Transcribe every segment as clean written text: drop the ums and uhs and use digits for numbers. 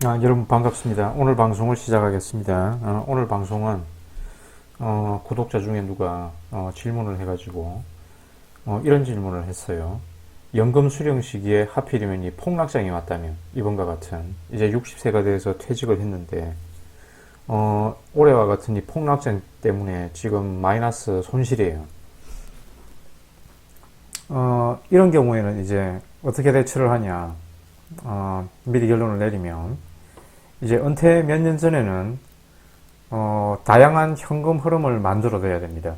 여러분 반갑습니다. 오늘 방송을 시작하겠습니다. 오늘 방송은 구독자 중에 누가 질문을 해가지고 이런 질문을 했어요. 연금 수령 시기에 하필이면 이 폭락장이 왔다면 이번과 같은 이제 60세가 돼서 퇴직을 했는데 올해와 같은 이 폭락장 때문에 지금 마이너스 손실이에요. 이런 경우에는 이제 어떻게 대처를 하냐, 미리 결론을 내리면 이제 은퇴 몇 년 전에는 다양한 현금 흐름을 만들어둬야 됩니다.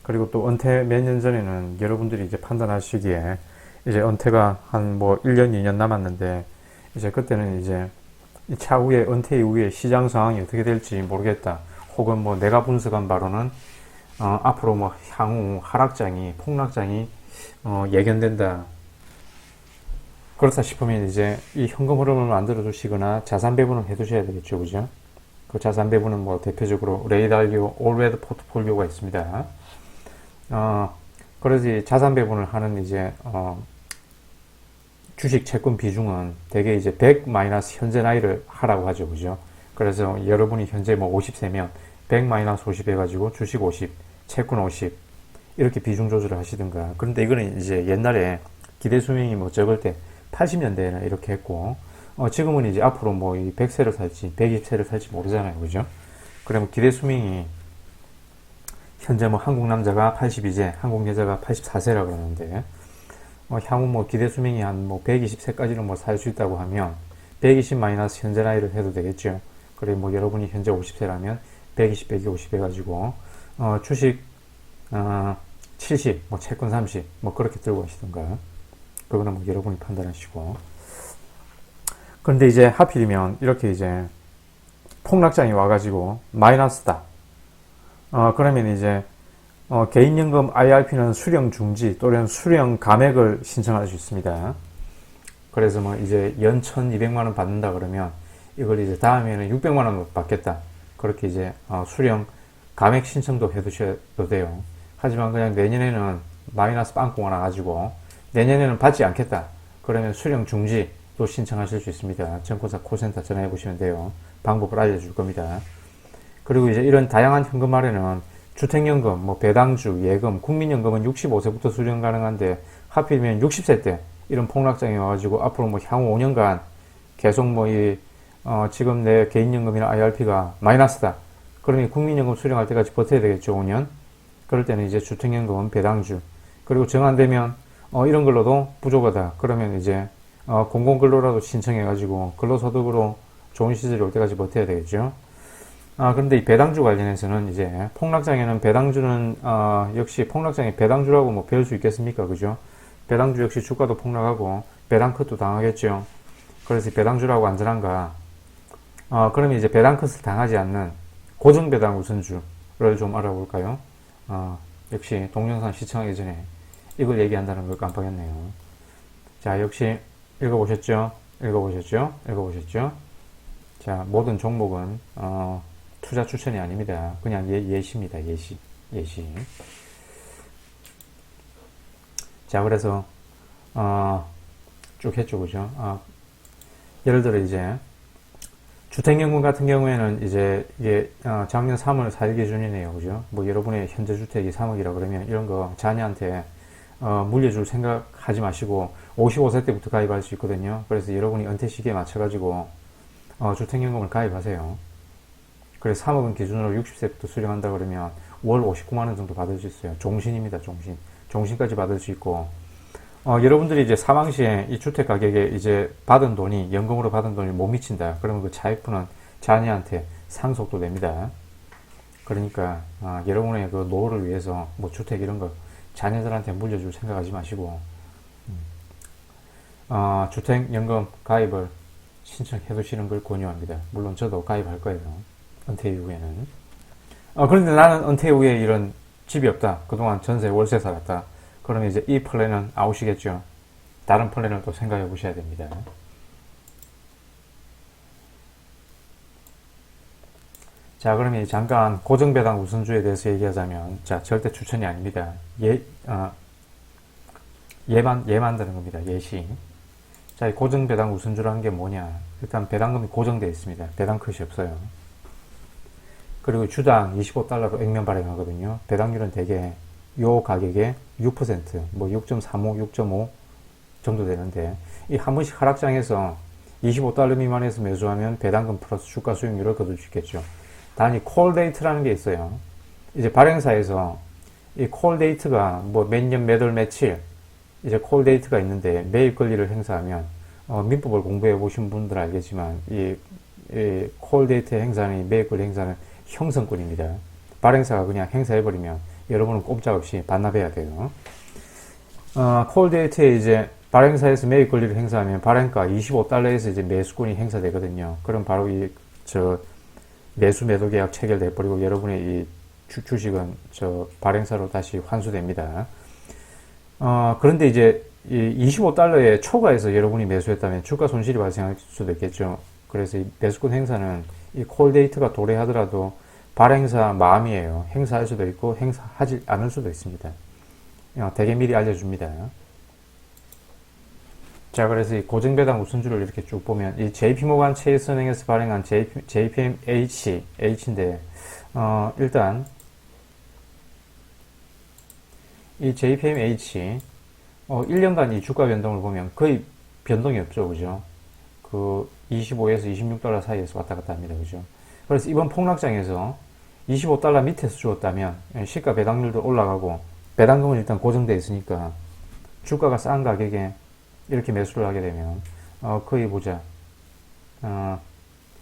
그리고 또 은퇴 몇 년 전에는 여러분들이 이제 판단하시기에 이제 은퇴가 한 뭐 1년, 2년 남았는데 이제 그때는 이제 차후에 은퇴 이후에 시장 상황이 어떻게 될지 모르겠다. 혹은 뭐 내가 분석한 바로는 앞으로 뭐 향후 하락장이, 폭락장이 예견된다. 그렇다 싶으면 이제 이 현금 흐름을 만들어 두시거나 자산 배분을 해 두셔야 되겠죠. 그죠? 그 자산 배분은 뭐 대표적으로 레이달리오 올웨드 포트폴리오가 있습니다. 그래서 이 자산 배분을 하는 이제 주식 채권 비중은 대개 이제 100 마이너스 현재 나이를 하라고 하죠. 그죠? 그래서 여러분이 현재 뭐 50세면 100 마이너스 50 해가지고 주식 50, 채권 50 이렇게 비중 조절을 하시든가. 그런데 이거는 이제 옛날에 기대 수명이 뭐 적을 때 80년대에는 이렇게 했고, 지금은 이제 앞으로 뭐 100세를 살지, 120세를 살지 모르잖아요. 그죠? 그러면 기대 수명이, 현재 뭐 한국 남자가 82세, 한국 여자가 84세라 그러는데, 향후 뭐 기대 수명이 한 뭐 120세까지는 뭐 살 수 있다고 하면, 120 마이너스 현재 나이를 해도 되겠죠. 그리고 뭐 여러분이 현재 50세라면, 120, 150 해가지고, 주식, 70, 뭐 채권 30, 뭐 그렇게 들고 가시던가. 그거는 뭐 여러분이 판단하시고. 그런데 이제 하필이면 이렇게 이제 폭락장이 와가지고 마이너스다. 그러면 이제 개인연금 IRP는 수령 중지 또는 수령 감액을 신청할 수 있습니다. 그래서 뭐 이제 연 1,200만 원 받는다 그러면 이걸 이제 다음에는 600만 원 받겠다. 그렇게 이제 수령 감액 신청도 해두셔도 돼요. 하지만 그냥 내년에는 마이너스 빵꾸가 나가지고 내년에는 받지 않겠다. 그러면 수령 중지도 신청하실 수 있습니다. 증권사 콜센터 전화해 보시면 돼요. 방법을 알려줄 겁니다. 그리고 이제 이런 다양한 현금 할애는 주택연금, 뭐 배당주, 예금, 국민연금은 65세부터 수령 가능한데 하필이면 60세 때 이런 폭락장이 와가지고 앞으로 뭐 향후 5년간 계속 뭐 지금 내 개인연금이나 IRP가 마이너스다. 그러면 국민연금 수령할 때까지 버텨야 되겠죠. 5년. 그럴 때는 이제 주택연금은 배당주. 그리고 정 안 되면 이런 걸로도 부족하다. 그러면 이제 공공근로라도 신청해가지고 근로소득으로 좋은 시절이 올 때까지 버텨야 되겠죠. 그런데 이 배당주 관련해서는 이제 폭락장에는 배당주는 역시 폭락장에 배당주라고 뭐 배울 수 있겠습니까? 그죠? 배당주 역시 주가도 폭락하고 배당컷도 당하겠죠. 그래서 배당주라고 안전한가? 그러면 이제 배당컷을 당하지 않는 고정배당 우선주를 좀 알아볼까요? 역시 동영상 시청하기 전에 이걸 얘기한다는 걸 깜빡했네요. 자, 역시 읽어보셨죠? 자, 모든 종목은 투자 추천이 아닙니다. 그냥 예시입니다. 예시. 자, 그래서 쭉 했죠, 그죠? 예를 들어 이제 주택연금 같은 경우에는 이제 이게 작년 3월 4일 기준이네요, 그죠? 뭐 여러분의 현재 주택이 3억이라 그러면 이런 거 자녀한테 물려줄 생각하지 마시고 55세 때부터 가입할 수 있거든요. 그래서 여러분이 은퇴 시기에 맞춰가지고 주택연금을 가입하세요. 그래서 3억은 기준으로 60세부터 수령한다 그러면 월 59만원 정도 받을 수 있어요. 종신입니다. 종신까지 받을 수 있고 여러분들이 이제 사망시에 이 주택 가격에 이제 받은 돈이 연금으로 받은 돈이 못 미친다. 그러면 그 차액분은 자녀한테 상속도 됩니다. 그러니까 여러분의 그 노후를 위해서 뭐 주택 이런 거 자녀들한테 물려줄 생각하지 마시고 주택연금 가입을 신청해 두시는 걸 권유합니다. 물론 저도 가입할 거예요. 은퇴 이후에는. 그런데 나는 은퇴 이후에 이런 집이 없다. 그동안 전세 월세 살았다. 그러면 이제 이 플랜은 아웃이겠죠. 다른 플랜을 또 생각해 보셔야 됩니다. 자, 그러면 잠깐 고정배당 우선주에 대해서 얘기하자면, 자, 절대 추천이 아닙니다. 예만 되는 겁니다. 예시. 자, 이 고정 배당 우선주라는 게 뭐냐? 일단 배당금이 고정되어 있습니다. 배당 컷이 없어요. 그리고 주당 25달러로 액면 발행하거든요. 배당률은 대개 요 가격에 6%, 뭐 6.35, 6.5 정도 되는데, 이 한 번씩 하락장에서 25달러 미만에서 매수하면 배당금 플러스 주가 수익률을 거둘 수 있겠죠. 단위 콜데이트라는 게 있어요. 이제 발행사에서 이 콜데이트가 뭐 몇 년, 몇 월, 며칠 이제 콜데이트가 있는데 매입 권리를 행사하면 민법을 공부해 보신 분들 알겠지만 이 콜데이트 행사는 매입 권리 행사는 형성권입니다. 발행사가 그냥 행사해버리면 여러분은 꼼짝없이 반납해야 돼요. 콜데이트에 이제 발행사에서 매입 권리를 행사하면 발행가 25달러에서 이제 매수권이 행사되거든요. 그럼 바로 매수 매도 계약 체결돼 버리고 여러분의 이 주식은 발행사로 다시 환수됩니다. 그런데 이제 이 25달러에 초과해서 여러분이 매수했다면 주가 손실이 발생할 수도 있겠죠. 그래서 이 매수권 행사는 이 콜데이트가 도래하더라도 발행사 마음이에요. 행사할 수도 있고 행사하지 않을 수도 있습니다. 대개 미리 알려줍니다. 자, 그래서 이 고정배당 우선주를 이렇게 쭉 보면 이 JP모간 체이스은행에서 발행한 JPMH인데 일단 이 JPMH 1년간 이 주가 변동을 보면 거의 변동이 없죠, 그죠? 그 25에서 26달러 사이에서 왔다 갔다 합니다, 그죠? 그래서 이번 폭락장에서 25달러 밑에서 주었다면 시가 배당률도 올라가고 배당금은 일단 고정되어 있으니까 주가가 싼 가격에 이렇게 매수를 하게 되면 거의 보자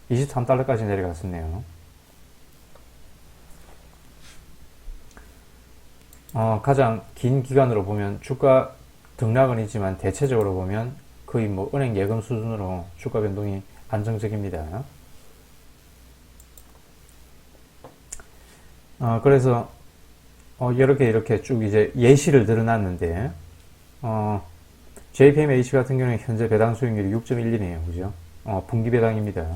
23달러까지 내려갔었네요. 가장 긴 기간으로 보면 주가 등락은 있지만 대체적으로 보면 거의 뭐 은행 예금 수준으로 주가 변동이 안정적입니다. 그래서 이렇게 쭉 이제 예시를 들어놨는데 JPMH 같은 경우는 현재 배당 수익률이 6.12네요. 그죠? 분기 배당입니다.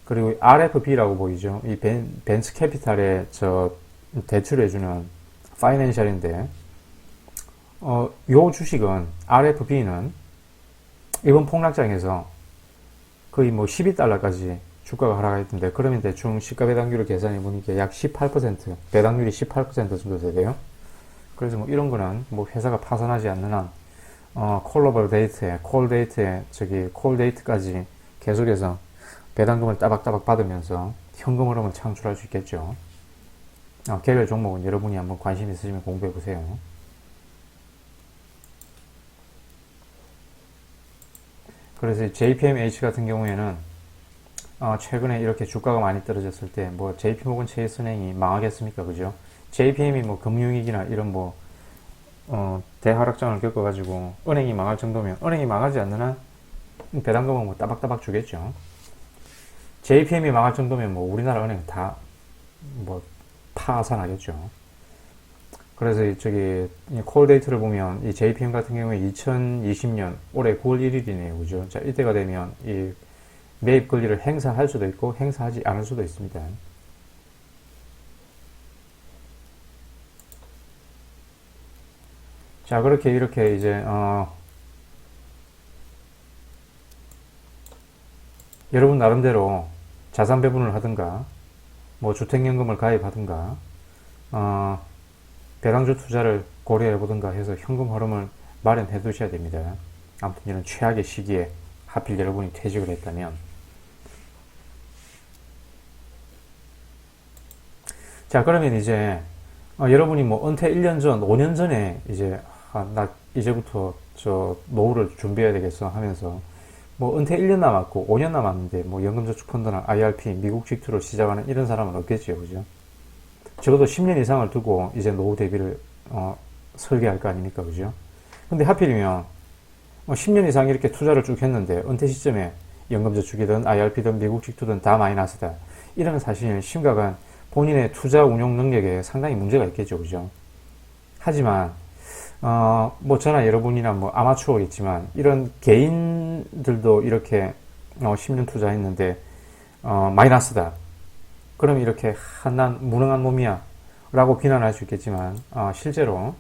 그리고 RFP라고 보이죠? 이 벤츠 캐피탈에 대출해주는 파이낸셜인데, 요 주식은, RFP는 이번 폭락장에서 거의 뭐 12달러까지 주가가 하락했던데, 그러면 대충 시가 배당률을 계산해 보니까 약 18%, 배당률이 18% 정도 되대요. 그래서 뭐 이런 거는 뭐 회사가 파산하지 않는 한, 콜러벌 데이트에, 콜 데이트까지 계속해서 배당금을 따박따박 받으면서 현금 흐름을 창출할 수 있겠죠. 개별 종목은 여러분이 한번 관심 있으시면 공부해 보세요. 그래서 JPMH 같은 경우에는 최근에 이렇게 주가가 많이 떨어졌을 때 뭐 JP모건 체이스은행이 망하겠습니까, 그죠? JPM이 뭐 금융위기나 이런 뭐 대하락장을 겪어가지고 은행이 망할 정도면 은행이 망하지 않는 한 배당금은 뭐 따박따박 주겠죠. JPM이 망할 정도면 뭐 우리나라 은행 다 뭐 파산하겠죠. 그래서 콜 데이트를 보면 이 JPM 같은 경우에 2020년 올해 9월 1일이네요, 그죠? 자, 이때가 되면 이 매입 권리를 행사할 수도 있고 행사하지 않을 수도 있습니다. 자, 이렇게 이제 여러분 나름대로 자산 배분을 하든가 뭐 주택연금을 가입하든가 배당주 투자를 고려해 보든가 해서 현금 흐름을 마련해 두셔야 됩니다. 아무튼 이런 최악의 시기에 하필 여러분이 퇴직을 했다면. 자, 그러면 이제 여러분이 뭐 은퇴 1년 전, 5년 전에 이제 나 이제부터 노후를 준비해야 되겠어 하면서 뭐 은퇴 1년 남았고 5년 남았는데 뭐 연금저축펀드나 IRP, 미국 직투를 시작하는 이런 사람은 없겠지요, 그죠? 적어도 10년 이상을 두고 이제 노후 대비를 설계할 거 아닙니까, 그죠? 근데 하필이면 10년 이상 이렇게 투자를 쭉 했는데 은퇴 시점에 연금저축이든 IRP든 미국 직투든 다 마이너스다. 이러면 사실 심각한 본인의 투자 운용 능력에 상당히 문제가 있겠죠, 그죠? 하지만 뭐 저나 여러분이나 뭐 아마추어겠지만 이런 개인들도 이렇게 10년 투자했는데 마이너스다. 그럼 이렇게 난 무능한 놈이야 라고 비난할 수 있겠지만 실제로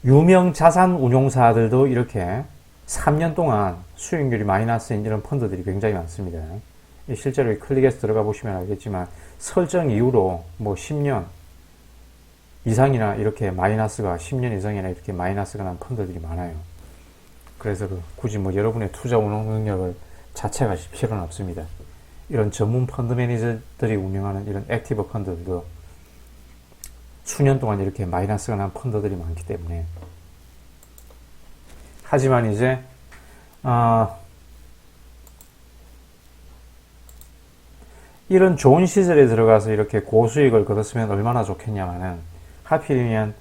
유명 자산 운용사들도 이렇게 3년 동안 수익률이 마이너스인 이런 펀드들이 굉장히 많습니다. 실제로 클릭해서 들어가 보시면 알겠지만 설정 이후로 뭐 10년 이상이나 이렇게 마이너스가 10년 이상이나 이렇게 마이너스가 난 펀드들이 많아요. 그래서 굳이 뭐 여러분의 투자 운용 능력을 자책하실 필요는 없습니다. 이런 전문 펀드 매니저들이 운영하는 이런 액티브 펀드들도 수년 동안 이렇게 마이너스가 난 펀드들이 많기 때문에. 하지만 이제 이런 좋은 시절에 들어가서 이렇게 고수익을 거뒀으면 얼마나 좋겠냐마는, 하필이면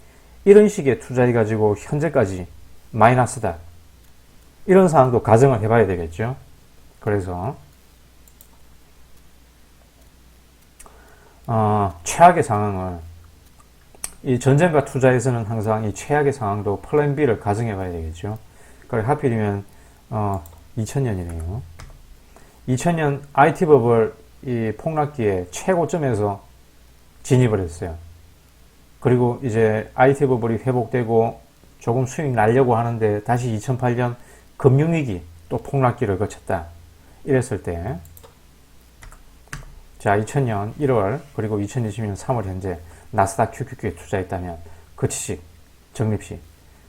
이런 식의 투자해가지고 현재까지 마이너스다, 이런 상황도 가정을 해봐야 되겠죠. 그래서 최악의 상황을, 이 전쟁과 투자에서는 항상 이 최악의 상황도 플랜 B를 가정해 봐야 되겠죠. 그래 하필이면 2000년이네요. 2000년 IT 버블 이 폭락기에 최고점에서 진입을 했어요. 그리고 이제 IT 버블이 회복되고 조금 수익 날려고 하는데 다시 2008년 금융위기 또 폭락기를 거쳤다. 이랬을 때, 자 2000년 1월 그리고 2020년 3월 현재 나스닥 QQQ에 투자했다면 거치식, 적립식.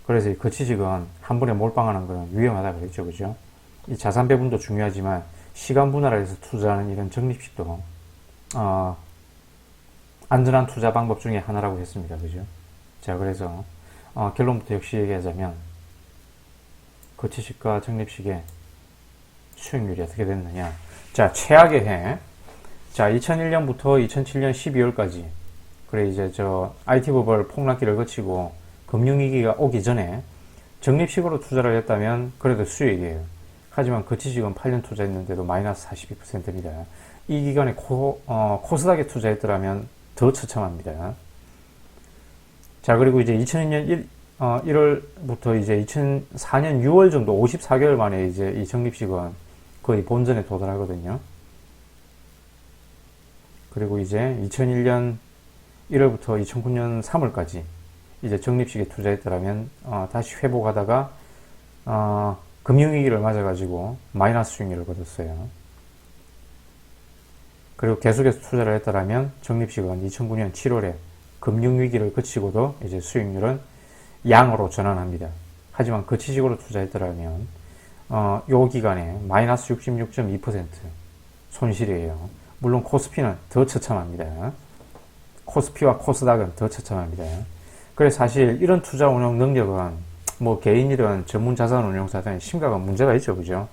그래서 이 거치식은 한 번에 몰빵하는 것은 위험하다 그랬죠, 그죠? 이 자산 배분도 중요하지만 시간 분할을 해서 투자하는 이런 적립식도 안전한 투자 방법 중에 하나라고 했습니다, 그죠? 자, 그래서 결론부터 역시 얘기하자면 거치식과 적립식의 수익률이 어떻게 됐느냐? 자, 최악의 해. 자, 2001년부터 2007년 12월까지. 그래, 이제 IT 버블 폭락기를 거치고 금융위기가 오기 전에 적립식으로 투자를 했다면 그래도 수익이에요. 하지만 거치식은 8년 투자했는데도 마이너스 42%입니다. 이 기간에 코스닥에 투자했더라면 더 처참합니다. 자, 그리고 이제 2002년 1월부터 이제 2004년 6월 정도 54개월 만에 이제 이 적립식은 거의 본전에 도달하거든요. 그리고 이제 2001년 1월부터 2009년 3월까지 이제 적립식에 투자했더라면 다시 회복하다가 금융위기를 맞아가지고 마이너스 수익률을 거뒀어요. 그리고 계속해서 투자를 했더라면 적립식은 2009년 7월에 금융위기를 거치고도 이제 수익률은 양으로 전환합니다. 하지만 거치식으로 투자했더라면 요 기간에 마이너스 66.2% 손실이에요. 물론 코스피는 더 처참합니다. 코스피와 코스닥은 더 처참합니다. 그래서 사실 이런 투자 운용 능력은 뭐 개인이든 전문 자산 운용사든 심각한 문제가 있죠, 그죠?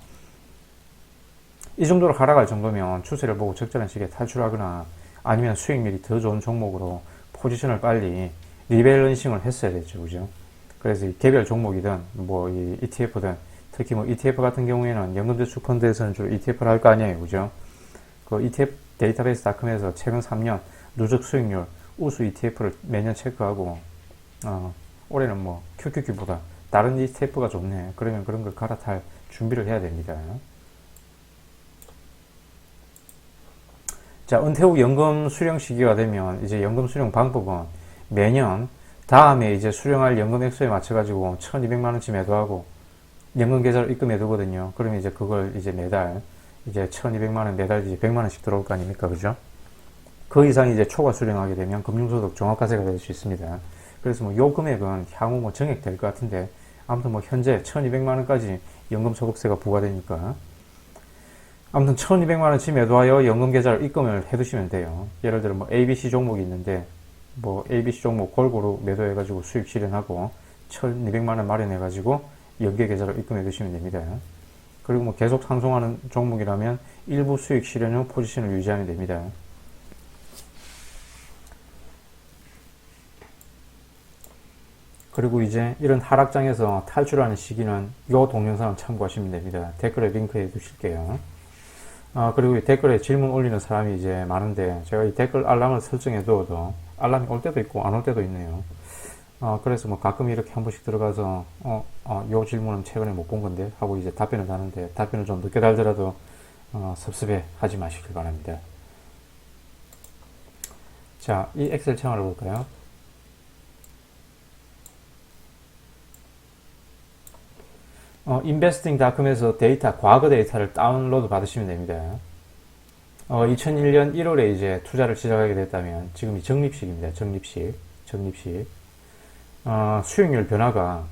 이 정도로 하락할 정도면 추세를 보고 적절한 시기에 탈출하거나 아니면 수익률이 더 좋은 종목으로 포지션을 빨리 리밸런싱을 했어야 됐죠, 그죠? 그래서 개별 종목이든 뭐 이 ETF든, 특히 뭐 ETF 같은 경우에는 연금저축 펀드에서는 주로 ETF를 할 거 아니에요, 그죠? 그 ETF 데이터베이스닷컴에서 최근 3년 누적 수익률 우수 ETF를 매년 체크하고 올해는 뭐 QQQ보다 다른 ETF가 좋네, 그러면 그런 걸 갈아탈 준비를 해야 됩니다. 자, 은퇴 후 연금 수령 시기가 되면 이제 연금 수령 방법은 매년 다음에 이제 수령할 연금 액수에 맞춰가지고 1200만원치 매도하고 연금 계좌로 입금해 두거든요. 그러면 이제 그걸 이제 매달 이제 1200만원 매달 이제 100만원씩 들어올 거 아닙니까? 그죠? 그 이상 이제 초과 수령하게 되면 금융소득 종합과세가 될 수 있습니다. 그래서 뭐 요 금액은 향후 뭐 정액될 것 같은데, 아무튼 뭐 현재 1200만원까지 연금소득세가 부과되니까 아무튼 1200만원치 매도하여 연금 계좌를 입금을 해두시면 돼요. 예를 들어 뭐 ABC 종목이 있는데 뭐 ABC 종목 골고루 매도해가지고 수익 실현하고 1200만원 마련해가지고 연계 계좌를 입금해 두시면 됩니다. 그리고 뭐 계속 상승하는 종목이라면 일부 수익 실현 후 포지션을 유지하면 됩니다. 그리고 이제 이런 하락장에서 탈출하는 시기는 이 동영상을 참고하시면 됩니다. 댓글에 링크해 두실게요. 그리고 이 댓글에 질문 올리는 사람이 이제 많은데, 제가 이 댓글 알람을 설정해 두어도 알람이 올 때도 있고 안 올 때도 있네요. 그래서 뭐 가끔 이렇게 한 번씩 들어가서 요 질문은 최근에 못 본 건데 하고 이제 답변을 하는데, 답변을 좀 늦게 달더라도 섭섭해 하지 마시길 바랍니다. 자, 이 엑셀 창을 볼까요? investing.com에서 데이터, 과거 데이터를 다운로드 받으시면 됩니다. 2001년 1월에 이제 투자를 시작하게 됐다면 지금이 적립식입니다. 적립식. 수익률 변화가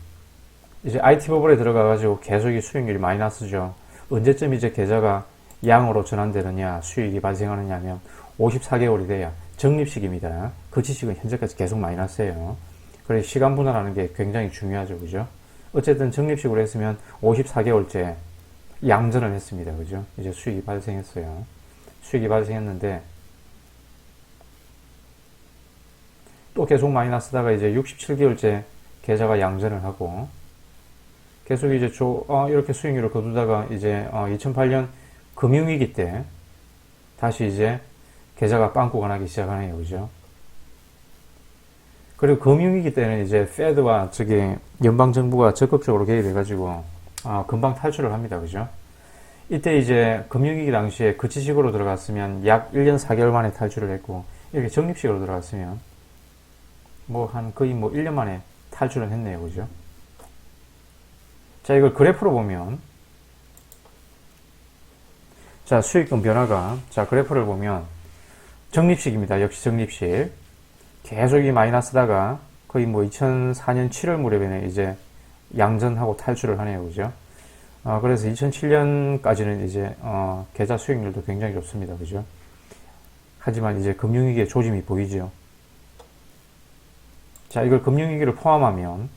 이제 IT 버블에 들어가가지고 계속 이 수익률이 마이너스죠. 언제쯤 이제 계좌가 양으로 전환되느냐, 수익이 발생하느냐 하면 54개월이 돼야 적립식입니다. 거치식은 현재까지 계속 마이너스예요. 그래서 시간 분할하는 게 굉장히 중요하죠. 그죠? 어쨌든 적립식으로 했으면 54개월째 양전을 했습니다. 그죠? 이제 수익이 발생했어요. 수익이 발생했는데 또 계속 마이너스다가 이제 67개월째 계좌가 양전을 하고 계속 이제 이렇게 수익률을 거두다가 이제 2008년 금융위기 때 다시 이제 계좌가 빵꾸가 나기 시작하네요. 그죠? 그리고 금융위기 때는 이제 페드와 연방정부가 적극적으로 개입해가지고 금방 탈출을 합니다. 그죠? 이때 이제 금융위기 당시에 거치식으로 들어갔으면 약 1년 4개월 만에 탈출을 했고 이렇게 적립식으로 들어갔으면 거의 1년 만에 탈출을 했네요. 그죠? 자, 이걸 그래프로 보면 자, 수익금 변화가 자, 그래프를 보면 적립식입니다. 역시 적립식. 계속 이 마이너스다가 거의 2004년 7월 무렵에는 이제 양전하고 탈출을 하네요. 그죠? 그래서 2007년까지는 이제 계좌 수익률도 굉장히 좋습니다. 그죠? 하지만 이제 금융위기의 조짐이 보이죠. 자, 이걸 금융위기를 포함하면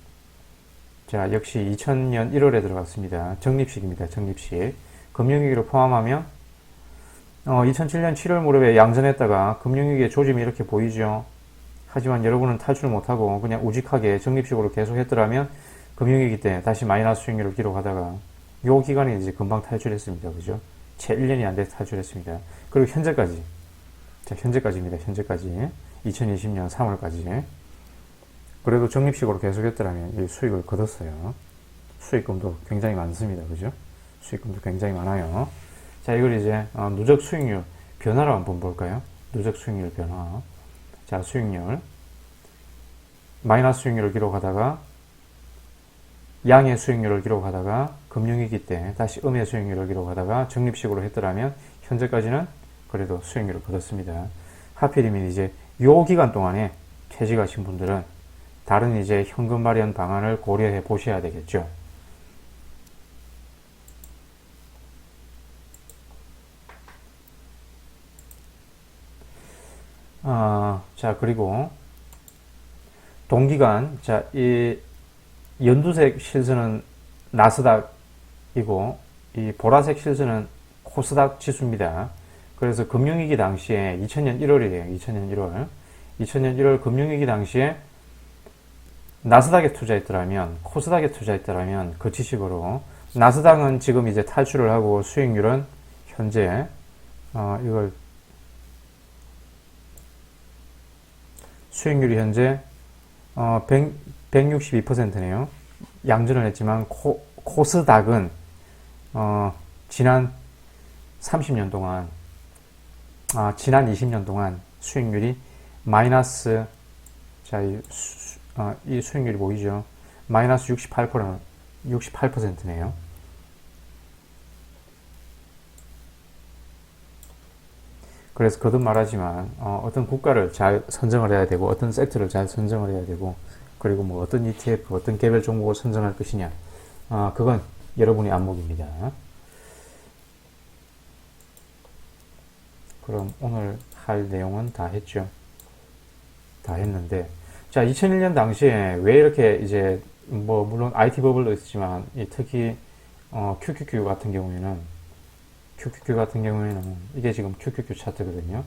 자, 역시 2000년 1월에 들어갔습니다. 적립식입니다. 적립식. 금융위기를 포함하면 2007년 7월 무렵에 양전했다가 금융위기의 조짐이 이렇게 보이죠. 하지만 여러분은 탈출 못하고 그냥 우직하게 적립식으로 계속 했더라면 금융위기 때 다시 마이너스 수익률을 기록하다가 요 기간에 이제 금방 탈출했습니다. 그죠? 채 1년이 안 돼서 탈출했습니다. 그리고 현재까지. 자, 현재까지입니다. 현재까지. 2020년 3월까지. 그래도 적립식으로 계속 했더라면 이 수익을 거뒀어요. 수익금도 굉장히 많습니다. 그죠? 수익금도 굉장히 많아요. 자, 이걸 이제 누적 수익률 변화로 한번 볼까요? 누적 수익률 변화. 자, 수익률. 마이너스 수익률을 기록하다가 양의 수익률을 기록하다가 금융위기 때 다시 음의 수익률을 기록하다가 적립식으로 했더라면 현재까지는 그래도 수익률을 거뒀습니다. 하필이면 이제 요 기간 동안에 퇴직하신 분들은 다른 이제 현금 마련 방안을 고려해 보셔야 되겠죠. 자, 그리고 동기간, 자, 이 연두색 실선은 나스닥이고 이 보라색 실선은 코스닥 지수입니다. 그래서 금융위기 당시에 2000년 1월이래요. 2000년 1월 금융위기 당시에 나스닥에 투자했더라면 코스닥에 투자했더라면 거치식으로 나스닥은 지금 이제 탈출을 하고 수익률은 현재 이걸 수익률이 현재 162%네요. 양전을 했지만 코스닥은 지난 30년 동안 지난 20년 동안 수익률이 마이너스 자, 이 수익률이 보이죠? 마이너스 68%네요. 그래서 거듭 말하지만 어떤 국가를 잘 선정을 해야 되고 어떤 섹터를 잘 선정을 해야 되고 그리고 어떤 ETF, 어떤 개별 종목을 선정할 것이냐 그건 여러분의 안목입니다. 그럼 오늘 할 내용은 다 했죠. 다 했는데 자 2001년 당시에 왜 이렇게 이제 물론 IT 버블도 있지만 특히 QQQ 같은 경우에는 이게 지금 QQQ 차트거든요.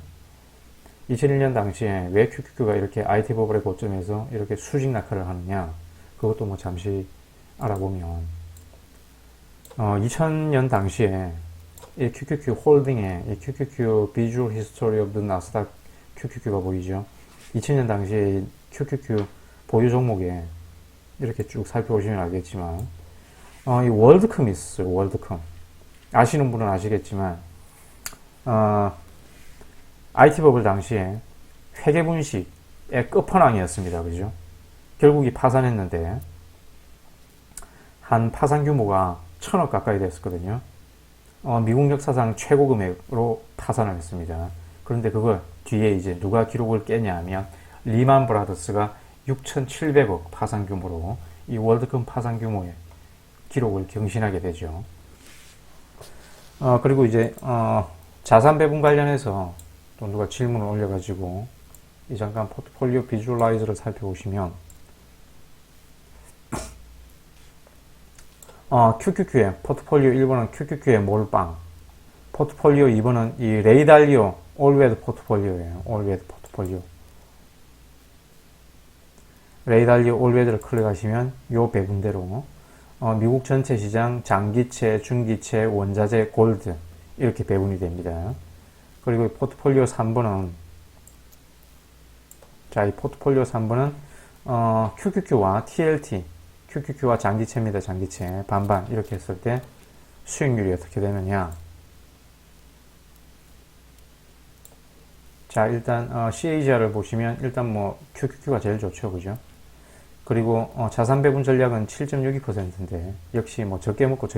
2001년 당시에 왜 QQQ가 이렇게 IT 버블의 고점에서 이렇게 수직 낙하를 하느냐 그것도 잠시 알아보면 2000년 당시에 이 QQQ 홀딩에 이 QQQ 비주얼 히스토리 오브 나스닥 QQQ가 보이죠. 2000년 당시에 이 QQQ 보유 종목에 이렇게 쭉 살펴보시면 알겠지만 이 월드컴이 있었어요. 월드컴 아시는 분은 아시겠지만 IT 버블 당시에 회계분식의 끝판왕이었습니다. 그죠? 결국 이 파산했는데 한 파산 규모가 1,000억 가까이 됐었거든요. 미국 역사상 최고 금액으로 파산을 했습니다. 그런데 그걸 뒤에 이제 누가 기록을 깨냐 하면 리만 브라더스가 6,700억 파산 규모로 이 월드컵 파산 규모의 기록을 경신하게 되죠. 그리고 이제 자산 배분 관련해서 또 누가 질문을 올려가지고 이 잠깐 포트폴리오 비주얼라이저를 살펴보시면 QQQ의 포트폴리오 1번은 QQQ의 몰빵, 포트폴리오 2번은 이 레이달리오 올웨드 포트폴리오예요. 올웨드 포트폴리오. 레이달리오 올웨드를 클릭하시면 요 배분대로 미국 전체 시장 장기채, 중기채, 원자재, 골드 이렇게 배분이 됩니다. 그리고 포트폴리오 3번은 자, 이 포트폴리오 3번은 QQQ와 TLT, QQQ와 장기채입니다. 장기채 반반 이렇게 했을 때 수익률이 어떻게 되느냐. 자, 일단 CAGR을 보시면 일단 뭐 QQQ가 제일 좋죠, 그죠? 그리고 자산 배분 전략은 7.62%인데 역시 뭐 적게 먹고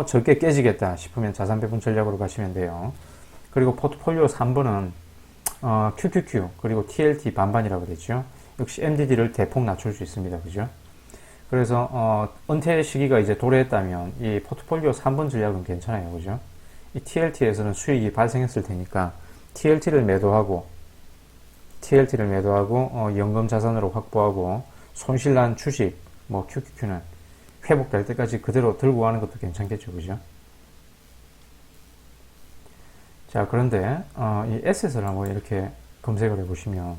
적게 깨지겠다 싶으면 자산 배분 전략으로 가시면 돼요. 그리고 포트폴리오 3번은 QQQ 그리고 TLT 반반이라고 그랬죠. 역시 MDD를 대폭 낮출 수 있습니다, 그죠? 그래서 은퇴 시기가 이제 도래했다면 이 포트폴리오 3번 전략은 괜찮아요, 그죠? 이 TLT에서는 수익이 발생했을 테니까 TLT를 매도하고 연금 자산으로 확보하고 손실난 주식 뭐 QQQ는 회복될 때까지 그대로 들고 가는 것도 괜찮겠죠, 그죠? 자, 그런데 이 에셋을 한번 이렇게 검색을 해보시면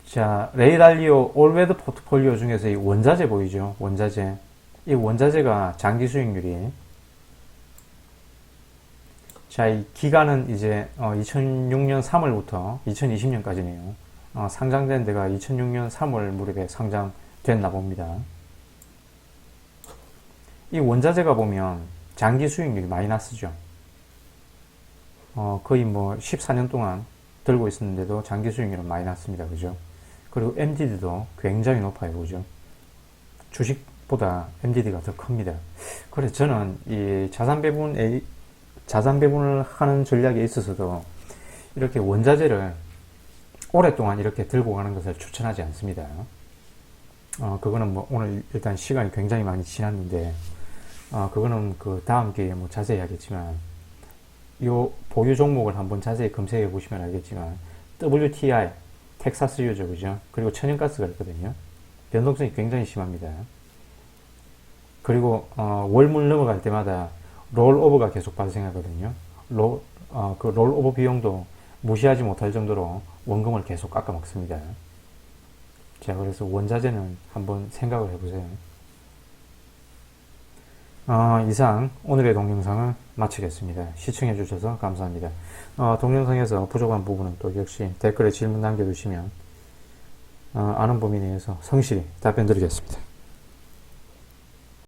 자, 레이달리오 올웨드 포트폴리오 중에서 이 원자재 보이죠? 원자재. 이 원자재가 장기 수익률이 자, 이 기간은 이제 2006년 3월부터 2020년까지네요. 상장된 데가 2006년 3월 무렵에 상장됐나 봅니다. 이 원자재가 보면 장기 수익률이 마이너스죠. 거의 뭐 14년 동안 들고 있었는데도 장기 수익률은 마이너스입니다. 그죠? 그리고 MDD도 굉장히 높아요. 그죠? 주식보다 MDD가 더 큽니다. 그래서 저는 이 자산 배분을 하는 전략에 있어서도 이렇게 원자재를 오랫동안 이렇게 들고 가는 것을 추천하지 않습니다. 그거는 뭐 오늘 일단 시간이 굉장히 많이 지났는데, 그거는 그 다음 기회에 뭐 자세히 하겠지만, 요 보유 종목을 한번 자세히 검색해 보시면 알겠지만, WTI, 텍사스유죠, 그죠? 그리고 천연가스가 있거든요. 변동성이 굉장히 심합니다. 그리고, 월물 넘어갈 때마다 롤오버가 계속 발생하거든요. 그 롤오버 비용도 무시하지 못할 정도로 원금을 계속 깎아 먹습니다. 자, 그래서 원자재는 한번 생각을 해보세요. 이상 오늘의 동영상을 마치겠습니다. 시청해주셔서 감사합니다. 동영상에서 부족한 부분은 또 역시 댓글에 질문 남겨주시면 아는 범위 내에서 성실히 답변 드리겠습니다.